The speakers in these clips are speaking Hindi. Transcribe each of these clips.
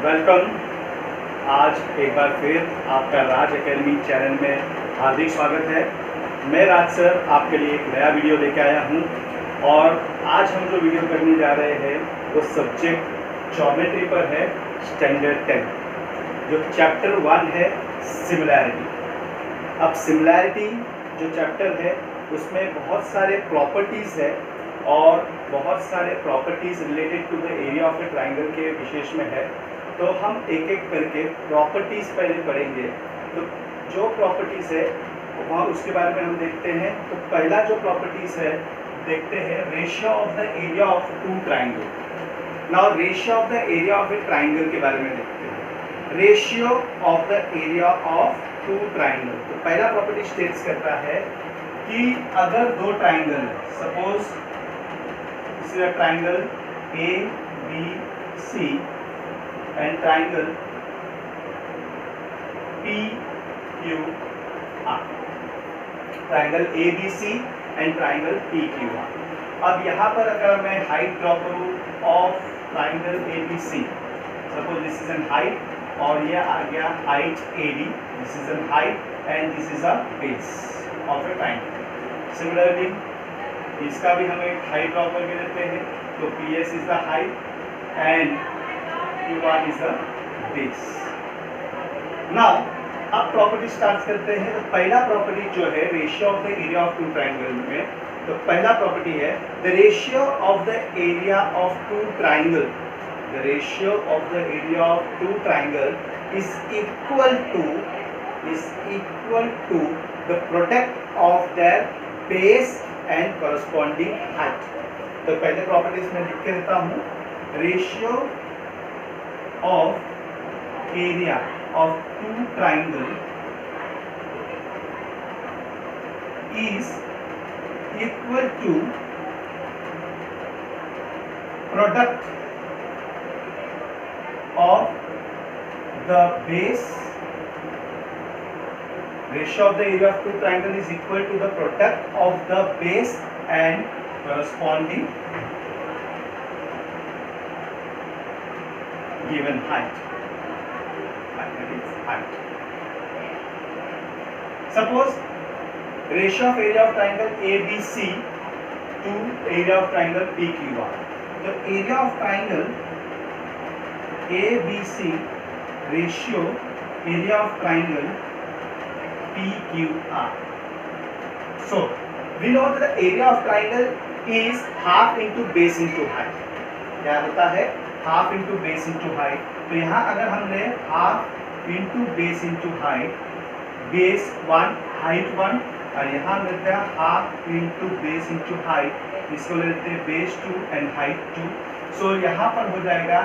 वेलकम। आज एक बार फिर आपका राज एकेडमी चैनल में हार्दिक स्वागत है। मैं राज सर आपके लिए एक नया वीडियो लेके आया हूँ और आज हम जो वीडियो करने जा रहे हैं वो सब्जेक्ट ज्योमेट्री पर है, स्टैंडर्ड 10, जो चैप्टर 1 है सिमिलैरिटी। अब सिमिलैरिटी जो चैप्टर है उसमें बहुत सारे प्रॉपर्टीज़ है और बहुत सारे properties related to the area of a triangle के विशेष में है। तो हम एक एक करके प्रॉपर्टीज़ पहले पढ़ेंगे। तो जो प्रॉपर्टीज़ है वहाँ उसके बारे में हम देखते हैं। तो पहला जो प्रॉपर्टीज़ है देखते हैं, ratio of the area of two triangle. Now ratio of the area of a triangle के बारे में देखते हैं। Ratio of the area of two triangle, तो पहला प्रॉपर्टी स्टेट्स करता है कि अगर दो ट्राइंगल है, suppose this is a triangle A B C and triangle P Q R, triangle A B C and triangle P Q R. अब यहाँ पर अगर मैं हाइट ड्रॉ करूँ of triangle A B C, suppose this is an height और ये आ गया height A D, this is an height and this is a base of a triangle. Similarly इसका भी हम एक हाइट ड्रॉ करके देते हैं। तो P S is the height and Q R is the base. Now अब प्रॉपर्टी स्टार्ट करते हैं। तो पहला प्रॉपर्टी जो है ratio of the area of two triangle में, तो पहला प्रॉपर्टी है the ratio of the area of two triangle, the ratio of the area of two triangle is equal to the product of their base and corresponding height. तो पहले प्रॉपर्टीज में लिख के देता हूँ, ratio of area of two triangle is equal to product of the base. Ratio of the area of two triangle is equal to the product of the base and corresponding given height. Suppose ratio of area of triangle ABC to area of triangle PQR. The area of triangle ABC ratio area of triangle PQR. So we know that the area of triangle is half into base into height. क्या होता है? Half into base into height. तो यहाँ अगर हमने half into base into height, base 1 height 1, और यहाँ लेते हैं half into base into height, इसको लेते हैं बेस 2 एंड हाइट 2। सो यहाँ पर हो जाएगा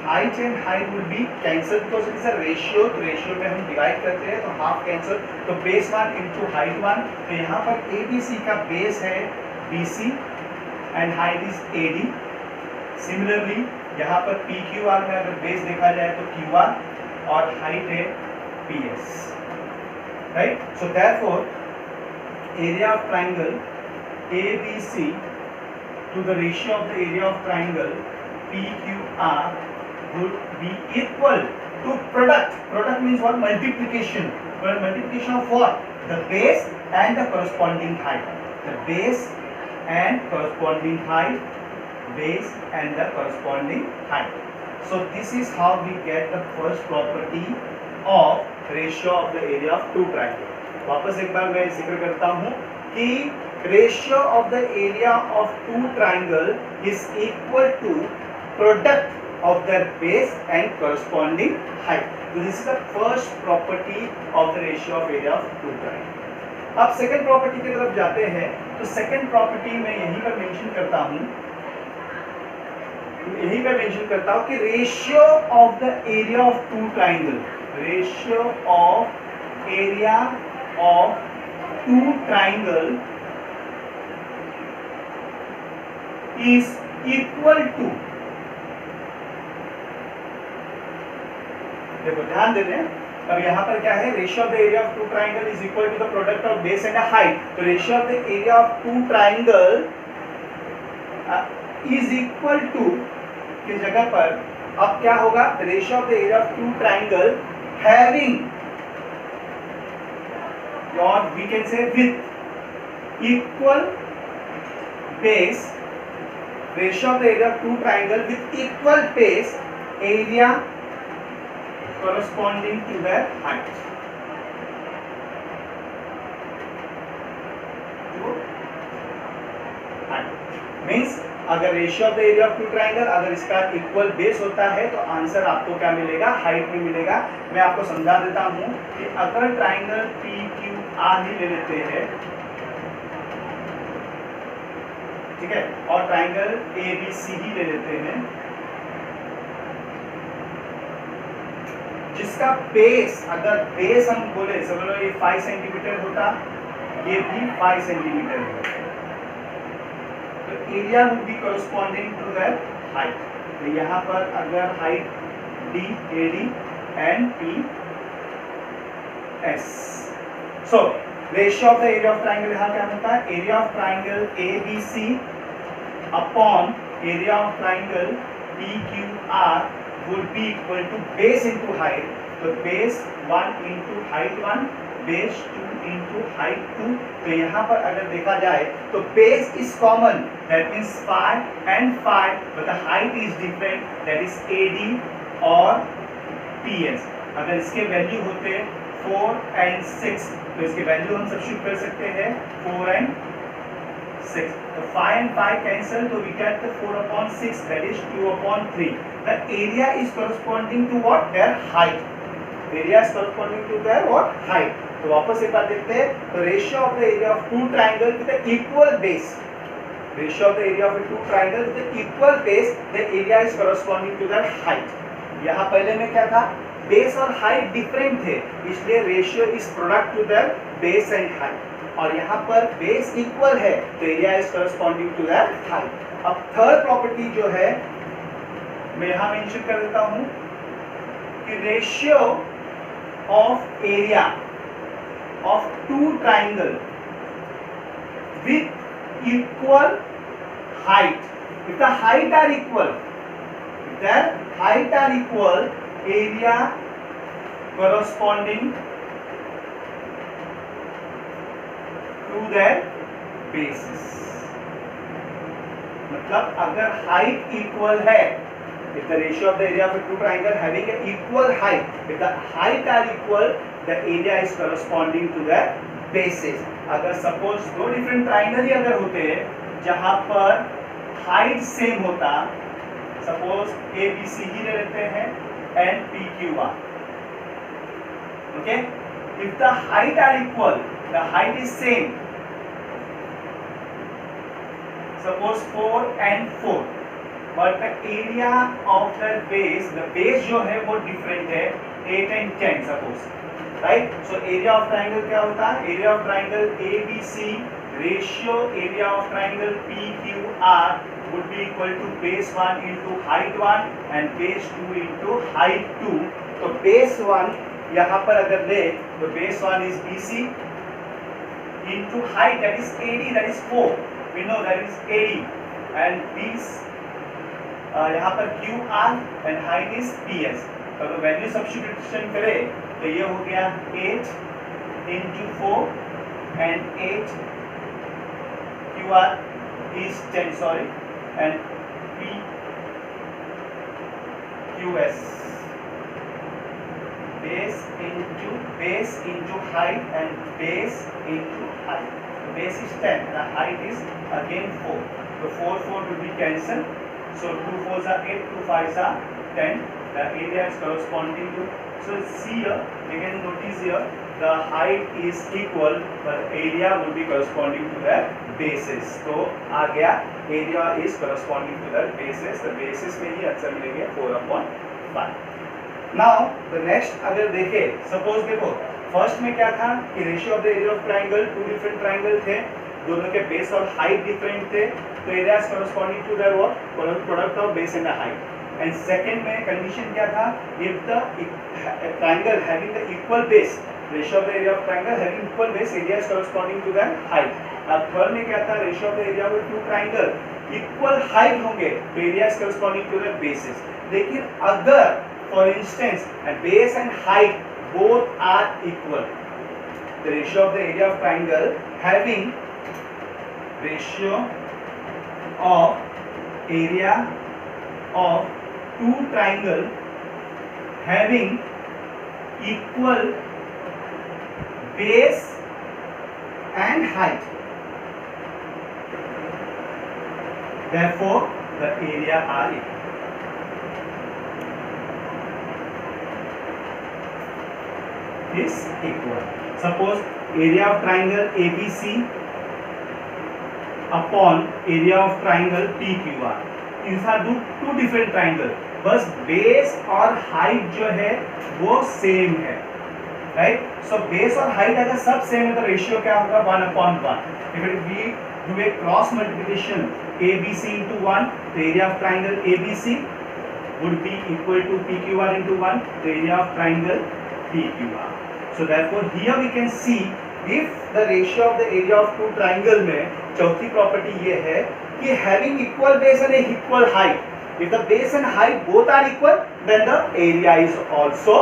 height and height will be cancel because it is a ratio. तो रेशियो में हम डिवाइड करते हैं तो हाफ कैंसल, तो बेस 1 इंटू हाइट 1। तो यहाँ पर ए बी सी का बेस है B C and height is A D. Similarly यहाँ पर पी क्यू आर में अगर बेस देखा जाए तो क्यू आर और हाइट है P S, right. So therefore area of triangle A B C to the ratio of the area of triangle P Q R would be equal to product means what? Multiplication. Well, multiplication of what? The base and the corresponding height. The base and corresponding height, base and the corresponding height. So this is how we get the first property of ratio of the area of two triangle. वापस एक बार मैं जिक्र करता हूँ कि ratio of the area of two triangle is equal to product of their base and corresponding height. So this is the first property of the ratio of area of two triangle. अब सेकंड प्रॉपर्टी की तरफ जाते हैं। तो सेकंड प्रॉपर्टी मैं यहीं पर मेंशन करता हूँ, कि ratio of the area of two triangle, ratio of area of two triangle is equal to, देखो ध्यान दे दें। अब यहाँ पर क्या है, ratio of the area of two triangle is equal to the product of base and height. तो ratio of the area of two triangle is equal to की जगह पर अब क्या होगा, ratio of the area of two triangle having, और we can say with equal base, ratio of the area of two triangle with equal base, area corresponding to their height. Means अगर ratio of the area of two triangle अगर इसका इक्वल बेस होता है तो आंसर आपको क्या मिलेगा, हाइट में मिलेगा। मैं आपको समझा देता हूं कि अगर ट्राइंगल पी क्यू आर ही ले लेते हैं, ठीक है, और ट्राइंगल ए बी सी ही ले लेते हैं, जिसका बेस, अगर बेस हम बोले समझ लो ये 5 सेंटीमीटर होता, ये भी 5 सेंटीमीटर है, तो area would be corresponding to that height. तो यहाँ पर अगर height D A D and P S, so ratio of the area of triangle यहाँ क्या होता है, area of triangle A B C upon area of triangle P Q R would be equal to base into height, तो base 1 into height 1, base 2 into height 2। तो यहाँ पर अगर देखा जाए तो base is common, that means 5 and 5, but the height is different, that is AD और PS। अगर इसके वैल्यू होते 4 and 6 तो इसके वैल्यू हम सब्स्टिट्यूट कर सकते हैं 4 and 6, तो 5 and 5 cancel, तो we get the 4 upon 6, that is 2 upon 3। The area is corresponding to what? Their height. Area is corresponding to their what? Height. तो वापस एक बार देखते हैं, तो ratio of the area of two triangle with the equal base, ratio of the area of two triangle with the equal base, the area is corresponding to their height। यहाँ पहले में क्या था, base और height different थे, इसलिए ratio is product to their base and height, और यहाँ पर बेस इक्वल है तो area is corresponding to that height. अब थर्ड प्रॉपर्टी जो है मैं यहाँ मेंशन कर देता हूँ कि ratio of area of two triangle with equal height, if the height are equal, if the height are equal, area corresponding to their bases। मतलब अगर हाइट इक्वल है, if the ratio of the area of a two triangle having an equal height, if the height are equal, the area is corresponding to their bases। अगर सपोज दो डिफरेंट ट्राइंगल ही अगर होते हैं जहां पर हाइट सेम होता, सपोज ए बी सी ही ले लेते हैं and P Q are, okay, if the height are equal, the height is same, suppose 4 and 4, but the area of the base जो है वो different है 8 and 10 suppose, right? So area of triangle क्या होता है, area of triangle ABC ratio area of triangle PQR would be equal to base 1 into height 1 and base 2 into height 2। तो base 1 यहाँ पर अगर ले तो base 1 is BC into height that is AD, that is 4, we know that is AD, and base यहाँ पर QR and height is PS। तो अगर वैल्यू सब्स्टिट्यूशन करें तो ये हो गया 8 into 4 and 8 QR is 10, sorry, and PQS, base into height and base into height, the base is 10, the height is again 4, so 4 will be cancelled, so 2 4s are 8, 2 5s are 10, the area is corresponding to, so see here, you can notice here the height is equal but area will be corresponding to the bases। तो आ गया area is corresponding to the bases, the bases में ही आंसर मिलेंगे 4/5। Now the next अगर देखें, सपोज देखो फर्स्ट में क्या था कि ratio of the area of triangle, two different triangle थे, दोनों के बेस और हाइट डिफरेंट थे, तो area is corresponding to their what, product of base and height. And second में कंडीशन क्या था, if the triangle having the equal base, ratio of the area of triangle having equal base, area is corresponding to their height. अब थर्ड में क्या था, ratio of the area of two triangle equal height होंगे तो area is corresponding to their bases. लेकिन अगर for instance base and height both are equal, the ratio of the area of triangle having ratio of area of two triangle having equal base and height, therefore the area are equal. Is equal. Suppose area of triangle ABC upon area of triangle PQR. These are two different triangle, बस बेस और हाइट जो है वो सेम है, राइट? सो बेस और हाइट अगर सब सेम है तो रेशियो क्या होगा? 1/1. If we do a cross multiplication ABC into 1, the area of triangle ABC would be equal to PQR into 1, the area of triangle PQR. So therefore here we can see if the ratio of the area of two triangle में चौथी प्रॉपर्टी ये है कि having equal base and equal height, if the base and height both are equal then the area is also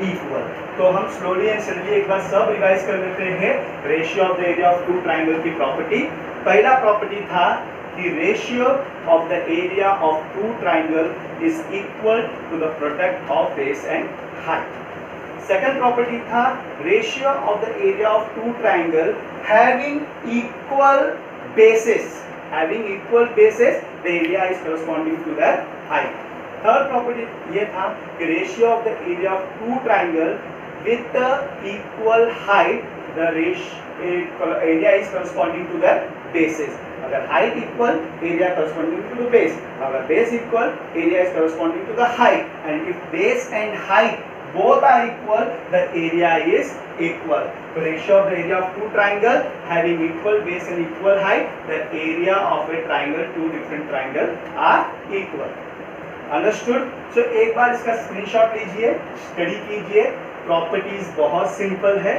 equal. तो हम slowly and steadily एक बार सब रिवाइज कर लेते हैं ratio of the area of two triangle की प्रॉपर्टी. पहला प्रॉपर्टी था कि ratio of the area of two triangle is equal to the product of base and height. Second property था ratio of the area of two triangle having equal bases. Having equal bases, the area is corresponding to the height. Third property ये था कि ratio of the area of two triangle with the equal height, the area is corresponding to the bases. अगर height equal, area corresponding to the base. अगर base equal, area is corresponding to the height. And if base and height both are equal, the area is equal. So ratio of the area of two triangle having equal base and equal height, the area of a triangle, two different triangle are equal. Understood? So एक बार इसका स्क्रीनशॉट लीजिए, स्टडी कीजिए. प्रॉपर्टीज बहुत सिंपल है.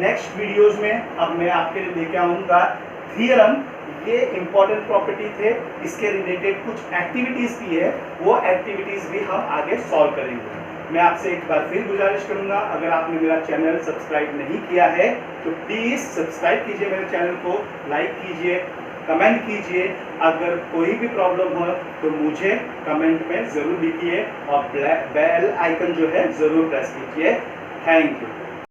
नेक्स्ट वीडियोस में अब मैं आपके लिए लेके आऊँगा थियरम. ये इंपॉर्टेंट प्रॉपर्टी थे, इसके रिलेटेड कुछ एक्टिविटीज भी है, वो एक्टिविटीज भी हम आगे सॉल्व करेंगे. मैं आपसे एक बार फिर गुजारिश करूंगा, अगर आपने मेरा चैनल सब्सक्राइब नहीं किया है तो प्लीज़ सब्सक्राइब कीजिए मेरे चैनल को, लाइक कीजिए, कमेंट कीजिए. अगर कोई भी प्रॉब्लम हो तो मुझे कमेंट में ज़रूर लिखिए और बेल आइकन जो है ज़रूर प्रेस कीजिए. Thank you.